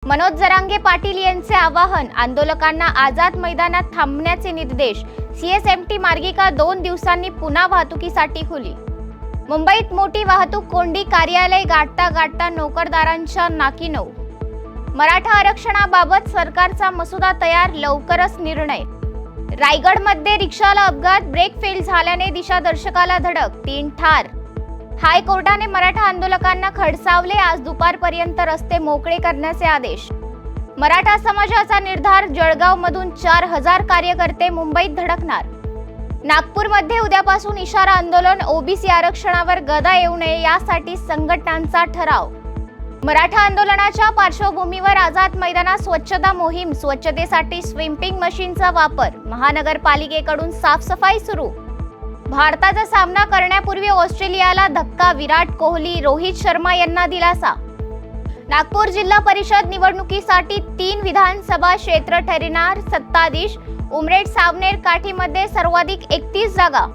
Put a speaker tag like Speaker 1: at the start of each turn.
Speaker 1: मनोज जरांगे पाटील यांचे आवाहन, आंदोलकांना आझाद मैदानात थांबण्याचे निर्देश। सीएसएमटी मार्गिका 2 दिवसांनी पुन्हा वाहतुकीसाठी खुली। मुंबईत मोठी वाहतूक कोंडी, कार्यालय गाठता गाठता नोकरदारांच्या नाकी नऊ। मराठा आरक्षणाबाबत सरकारचा मसुदा तयार, लवकरच निर्णय। रायगडमध्ये रिक्षाला अपघात, ब्रेक फेल झाल्याने दिशादर्शकाला धडक, 3 ठार। हायकोर्टाने मराठा आंदोलकांना खडसावले, आज दुपारपर्यंत रस्ते मोकळे करण्याचे आदेश। मराठा समाजाचा निर्धार, जळगावमधून 4000 कार्यकर्ते मुंबईत धडकणार। नागपूरमध्ये उद्यापासून इशारा, आंदोलन, ओबीसी आरक्षणावर गदा येऊ नये यासाठी संघटनांचा ठराव। मराठा आंदोलनाच्या पार्श्वभूमीवर आझाद मैदानात स्वच्छता मोहीम, स्वच्छतेसाठी स्विम्पिंग मशीनचा वापर, महानगरपालिकेकडून साफसफाई सुरू। भारताचा सामना करण्यापूर्वी ऑस्ट्रेलियाला धक्का, विराट कोहली, रोहित शर्मा यांना दिलासा। नागपूर जिल्हा परिषद निवडणुकीसाठी 3 विधानसभा क्षेत्र ठरणार, सत्ताधीश। उमरेड, सावनेर, काठीमध्ये सर्वाधिक 31 जागा।